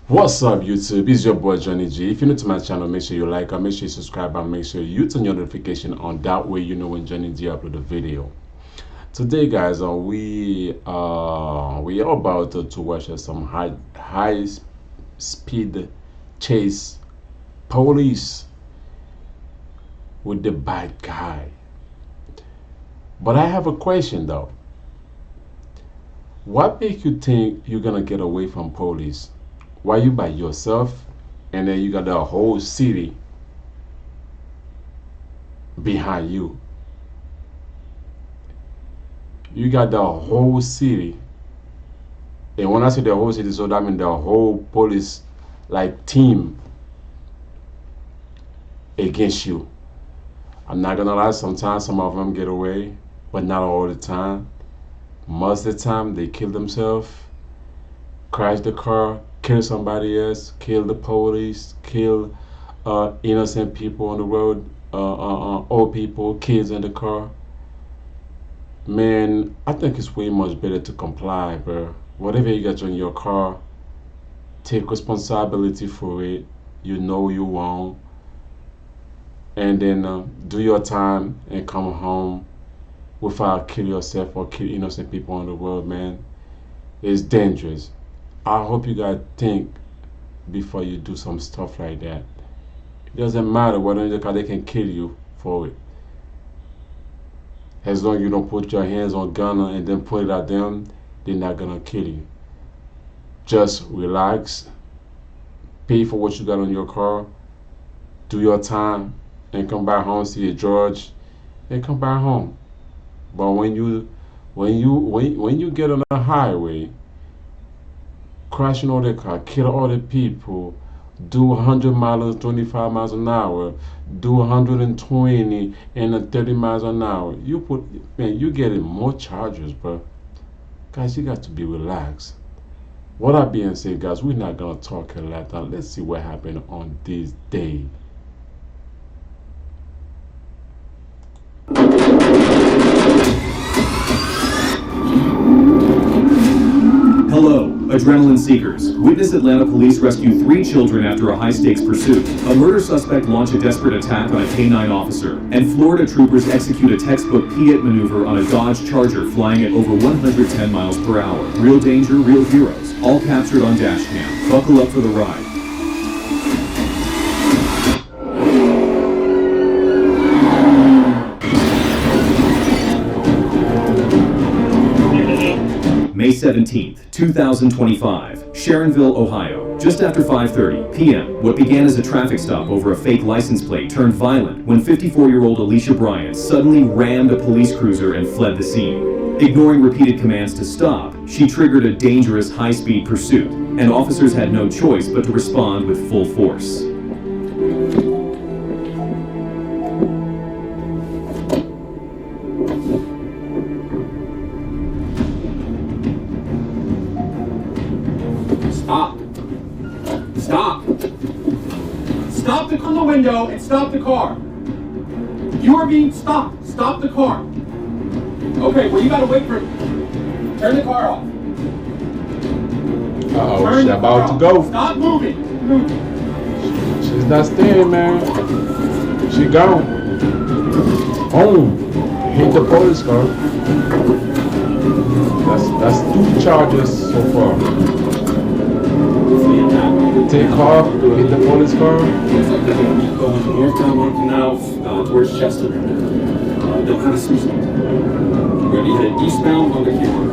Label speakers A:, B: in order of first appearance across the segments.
A: What's up, YouTube? It's your boy Johnny G. If you're new to my channel, make sure you like and make sure you subscribe and make sure you turn your notification on. That way, you know when Johnny G upload a video. Today, guys, we are about to watch some high speed chase police with the bad guy. But I have a question though. What makes you think you're gonna get away from police? Why you by yourself and then you got the whole city behind you? You got the whole city. And when I say the whole city, so that means the whole police like team against you. I'm not gonna lie, sometimes some of them get away, but not all the time. Most of the time they kill themselves, crash the car, kill somebody else, kill the police, kill innocent people on the road, old people, kids in the car. Man, I think it's way much better to comply, bro. Whatever you got in your car, take responsibility for it. You know you wrong, and then do your time and come home without kill yourself or kill innocent people on the road, man. It's dangerous. I hope you guys think before you do some stuff like that. It doesn't matter whether in the car they can kill you for it. As long as you don't put your hands on gun and then put it at them, they're not gonna kill you. Just relax, pay for what you got on your car, do your time, and come back home, see your George, and come back home. But when you get on the highway, crashing all the car, kill all the people, do 100 miles, 25 miles an hour, do 120 and 30 miles an hour. You getting more charges, bro. Guys, you got to be relaxed. What that being said, guys, we're not gonna talk a lot. Now, let's see what happened on this day.
B: Hello, adrenaline seekers. Witness Atlanta police rescue 3 children after a high-stakes pursuit. A murder suspect launched a desperate attack on a K-9 officer. And Florida troopers execute a textbook Piat maneuver on a Dodge Charger flying at over 110 miles per hour. Real danger, real heroes. All captured on dashcam. Buckle up for the ride. May 17th, 2025, Sharonville, Ohio. Just after 5:30 p.m., what began as a traffic stop over a fake license plate turned violent when 54-year-old Alicia Bryant suddenly rammed a police cruiser and fled the scene. Ignoring repeated commands to stop, she triggered a dangerous high-speed pursuit, and officers had no choice but to respond with full force.
C: Stop. Stop. Stop the window and stop the car. You are being stopped. Stop the car. Okay, well you gotta wait for it. Turn the car off.
A: Uh-oh, she's about to go.
C: Stop moving.
A: She's not staying, man. She gone. Boom. Hit the police car. That's 2 charges so far. Take off, hit the police car.
C: Keep going northbound on Canal towards Chester. They'll kind of see something. We're gonna be headed eastbound on the camera.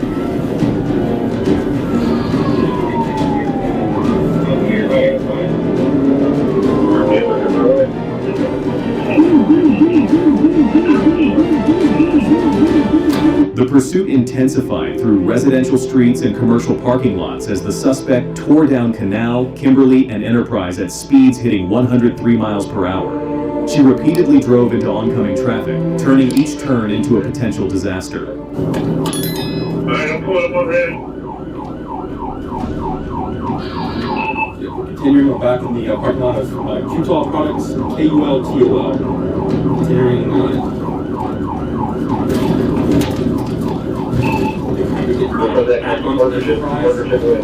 B: The pursuit intensified through residential streets and commercial parking lots as the suspect tore down Canal, Kimberly, and Enterprise at speeds hitting 103 miles per hour. She repeatedly drove into oncoming traffic, turning each turn into a potential disaster.
C: Continuing back in the parking lot of Qtol Products, KULTOL. Continuing
D: Partnership with.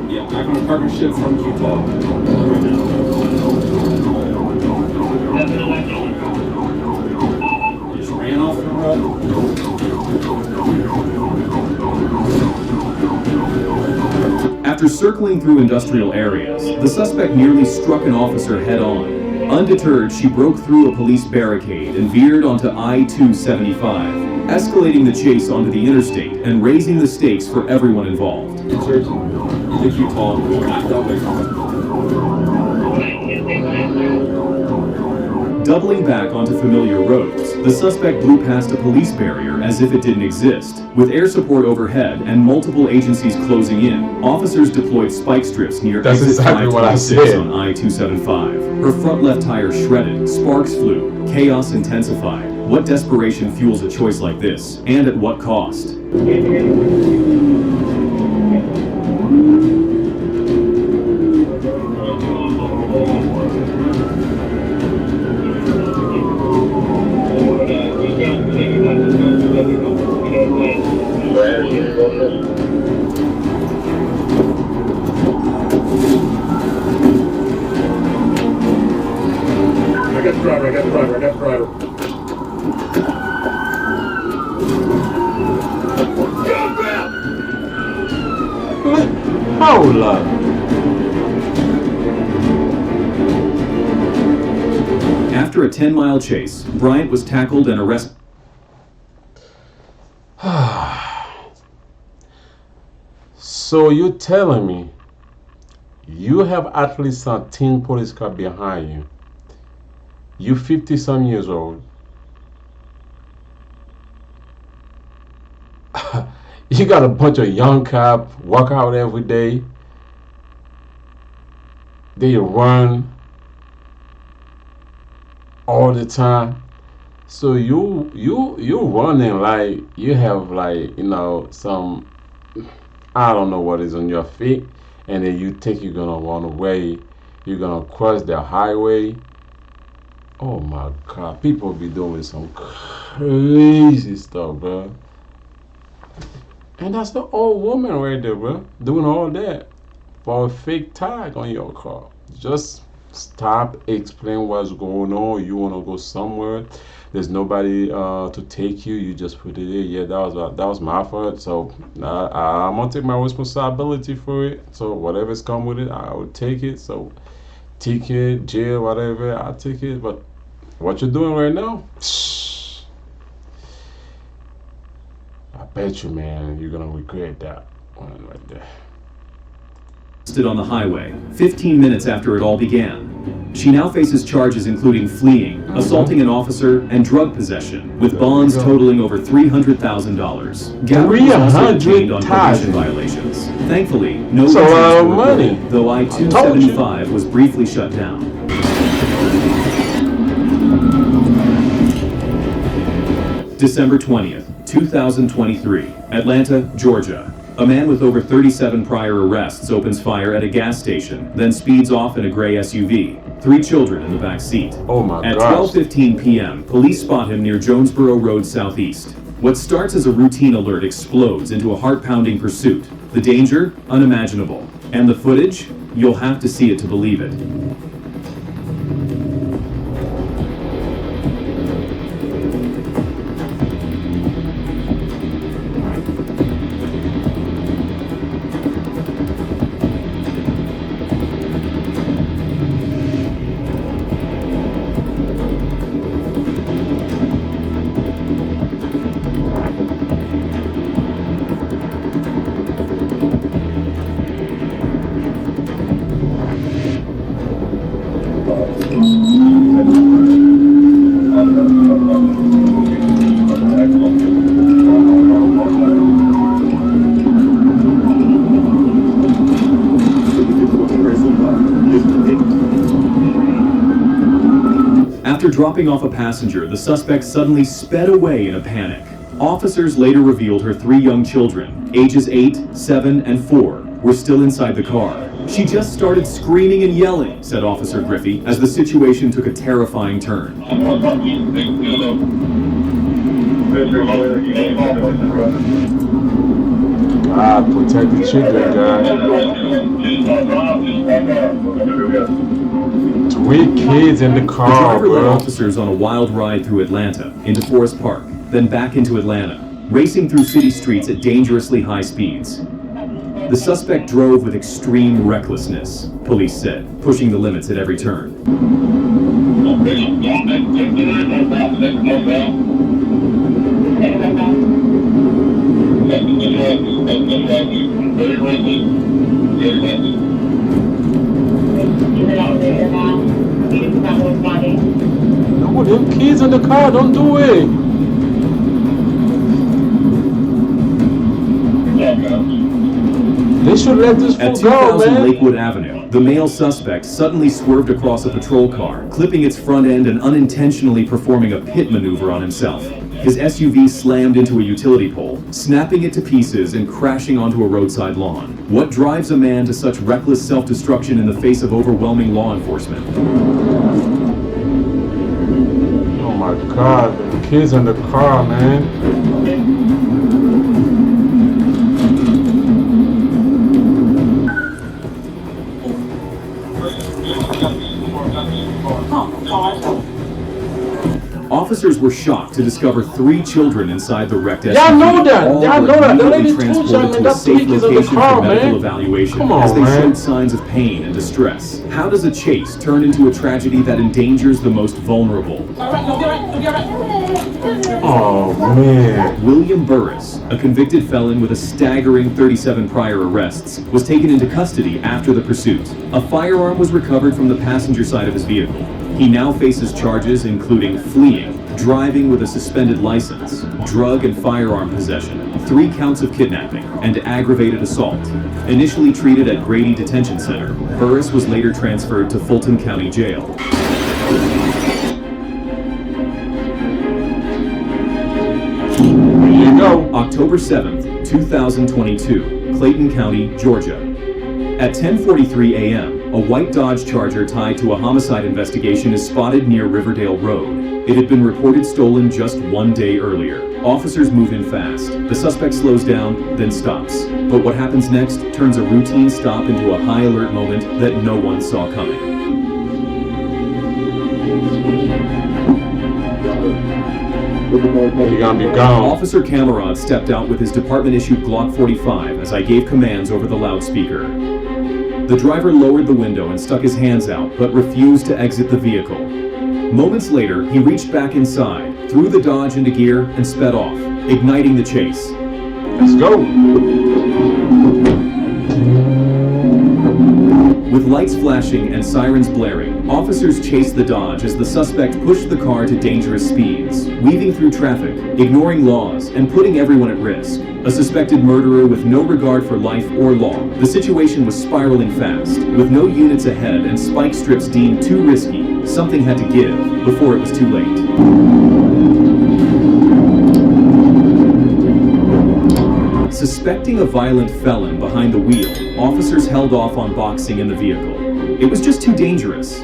C: Yeah, back on partnership from Utah. Just ran off the road.
B: After circling through industrial areas, the suspect nearly struck an officer head-on. Undeterred, she broke through a police barricade and veered onto I-275, escalating the chase onto the interstate and raising the stakes for everyone involved.
C: You think Utah backed up there?
B: Doubling back onto familiar roads, the suspect blew past a police barrier as if it didn't exist. With air support overhead and multiple agencies closing in, officers deployed spike strips near
A: That's
B: exit
A: exactly what I
B: 526
A: said.
B: on I-275. Her front left tire shredded, sparks flew, chaos intensified. What desperation fuels a choice like this, and at what cost?
C: I got the driver.
A: Hold up.
B: After a 10-mile chase, Bryant was tackled and arrested.
A: So you're telling me you have at least a 10 police car behind you. You 50-some years old. You got a bunch of young cops work out every day. They run all the time. So you running like you have, like, you know, some, I don't know what is on your feet, and then you think you're gonna run away. You're gonna cross the highway. Oh my God, people be doing some crazy stuff, bro. And that's the old woman right there, bro, doing all that for a fake tag on your car. Just stop, explain what's going on. You wanna go somewhere, there's nobody to take you. You just put it in. Yeah, that was my fault. So I'm gonna take my responsibility for it. So whatever's come with it, I will take it. So ticket, jail, whatever, I'll take it. But what you're doing right now, I bet you, man, you're gonna regret that one right there.
B: On the highway, 15 minutes after it all began. She now faces charges including fleeing, assaulting an officer, and drug possession, with bonds totaling over $300,000. Gabbard was also detained on probation violations. Thankfully, no
A: That's a lot
B: incidents
A: of
B: were
A: money.
B: reported, though I-275 was briefly shut down. December 20th, 2023, Atlanta, Georgia. A man with over 37 prior arrests opens fire at a gas station, then speeds off in a gray SUV. 3 children in the back seat.
A: Oh my
B: At
A: gosh.
B: 12:15 p.m., police spot him near Jonesboro Road Southeast. What starts as a routine alert explodes into a heart-pounding pursuit. The danger? Unimaginable. And the footage? You'll have to see it to believe it. After dropping off a passenger, the suspect suddenly sped away in a panic. Officers later revealed her 3 young children, ages 8, 7, and 4, were still inside the car. She just started screaming and yelling, said Officer Griffey, as the situation took a terrifying turn.
A: God, protect the children, God. 3 kids in the
B: The
A: car,
B: driver led
A: bro.
B: officers on a wild ride through Atlanta, into Forest Park, then back into Atlanta, racing through city streets at dangerously high speeds. The suspect drove with extreme recklessness, police said, pushing the limits at every turn.
A: No, them kids in the car, don't do it. They should let this
B: At
A: fool go,
B: 2000
A: man.
B: Lakewood Avenue, the male suspect suddenly swerved across a patrol car, clipping its front end and unintentionally performing a pit maneuver on himself. His SUV slammed into a utility pole, snapping it to pieces and crashing onto a roadside lawn. What drives a man to such reckless self-destruction in the face of overwhelming law enforcement?
A: Oh my God, the kids in the car, man.
B: Officers were shocked to discover 3 children inside the wrecked SUV.
A: Y'all know that.
B: All
A: Y'all
B: were
A: know that. The
B: immediately
A: lady told y'all,
B: transported
A: man,
B: to a
A: that's 3
B: safe
A: kids in the
B: location
A: car,
B: for medical
A: man.
B: evaluation
A: Come on,
B: as they
A: man.
B: showed signs of pain and distress. How does a chase turn into a tragedy that endangers the most vulnerable?
A: Oh man.
B: William Burris, a convicted felon with a staggering 37 prior arrests, was taken into custody after the pursuit. A firearm was recovered from the passenger side of his vehicle. He now faces charges including fleeing, driving with a suspended license, drug and firearm possession, 3 counts of kidnapping, and aggravated assault. Initially treated at Grady Detention Center, Burris was later transferred to Fulton County Jail.
A: Here you go.
B: October 7th, 2022, Clayton County, Georgia. At 10:43 a.m., a white Dodge Charger tied to a homicide investigation is spotted near Riverdale Road. It had been reported stolen just 1 day earlier. Officers move in fast. The suspect slows down, then stops. But what happens next turns a routine stop into a high alert moment that no one saw coming.
A: You're gonna be gone.
B: Officer Camerod stepped out with his department-issued Glock 45 as I gave commands over the loudspeaker. The driver lowered the window and stuck his hands out, but refused to exit the vehicle. Moments later, he reached back inside, threw the Dodge into gear, and sped off, igniting the chase.
A: Let's go.
B: With lights flashing and sirens blaring, officers chased the Dodge as the suspect pushed the car to dangerous speeds, weaving through traffic, ignoring laws, and putting everyone at risk. A suspected murderer with no regard for life or law. The situation was spiraling fast. With no units ahead and spike strips deemed too risky, something had to give before it was too late. Suspecting a violent felon behind the wheel, officers held off on boxing in the vehicle. It was just too dangerous.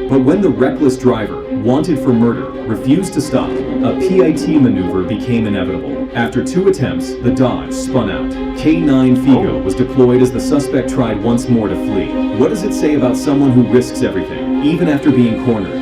B: But when the reckless driver, wanted for murder, refused to stop, a PIT maneuver became inevitable. After 2 attempts, the Dodge spun out. K9 Figo was deployed as the suspect tried once more to flee. What does it say about someone who risks everything, even after being cornered?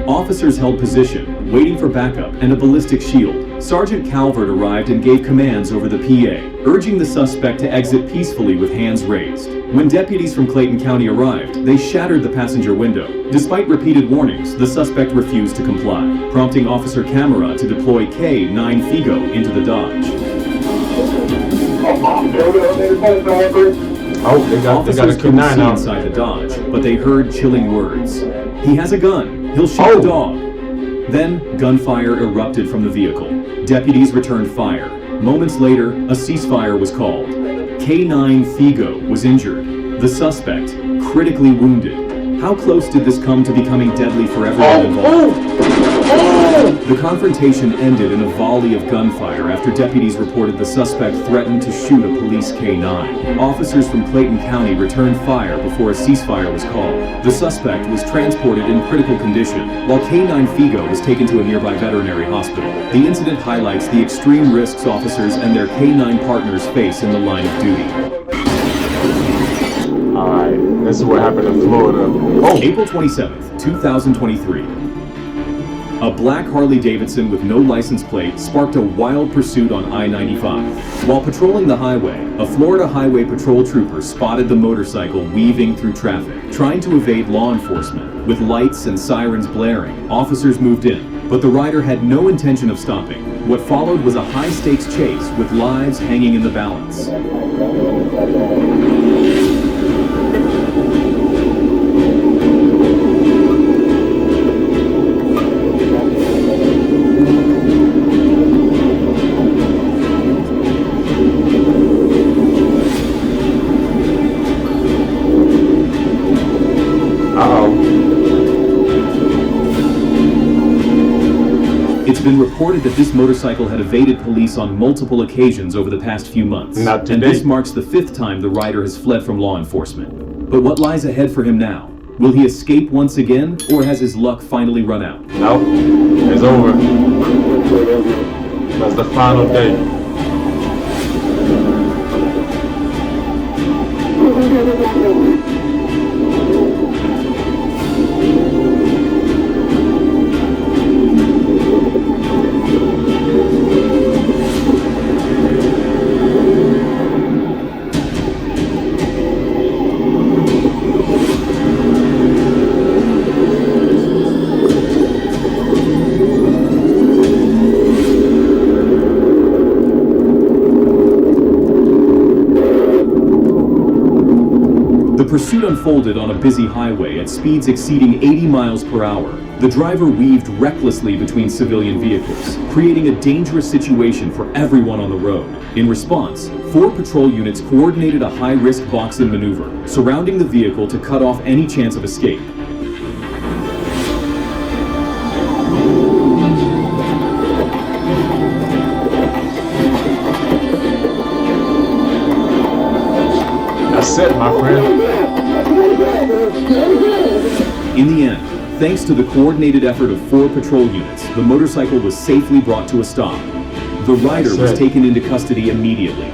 B: Officers held position, waiting for backup and a ballistic shield. Sergeant Calvert arrived and gave commands over the PA, urging the suspect to exit peacefully with hands raised. When deputies from Clayton County arrived, they shattered the passenger window. Despite repeated warnings, the suspect refused to comply, prompting Officer Camera to deploy K9 Figo into the Dodge.
A: Oh, they got a
B: Officers couldn't
A: K9
B: see
A: out.
B: inside the Dodge, but they heard chilling words. He has a gun. He'll shoot the dog. Then, gunfire erupted from the vehicle. Deputies returned fire. Moments later, a ceasefire was called. K9 Figo was injured. The suspect, critically wounded. How close did this come to becoming deadly for everyone involved? The confrontation ended in a volley of gunfire after deputies reported the suspect threatened to shoot a police K-9. Officers from Clayton County returned fire before a ceasefire was called. The suspect was transported in critical condition, while K-9 Figo was taken to a nearby veterinary hospital. The incident highlights the extreme risks officers and their K-9 partners face in the line of duty.
A: Alright, this is what happened in Florida. Oh!
B: April 27th, 2023. A black Harley-Davidson with no license plate sparked a wild pursuit on I-95. While patrolling the highway, a Florida Highway Patrol trooper spotted the motorcycle weaving through traffic, trying to evade law enforcement. With lights and sirens blaring, officers moved in, but the rider had no intention of stopping. What followed was a high-stakes chase with lives hanging in the balance. It's been reported that this motorcycle had evaded police on multiple occasions over the past few months.
A: Not today.
B: And this marks the 5th time the rider has fled from law enforcement. But what lies ahead for him now? Will he escape once again, or has his luck finally run out?
A: Nope, it's over. That's the final day.
B: The pursuit unfolded on a busy highway at speeds exceeding 80 miles per hour. The driver weaved recklessly between civilian vehicles, creating a dangerous situation for everyone on the road. In response, 4 patrol units coordinated a high-risk box-in maneuver, surrounding the vehicle to cut off any chance of escape.
A: That's it, my friend.
B: In the end, thanks to the coordinated effort of 4 patrol units, the motorcycle was safely brought to a stop. The rider was taken into custody immediately,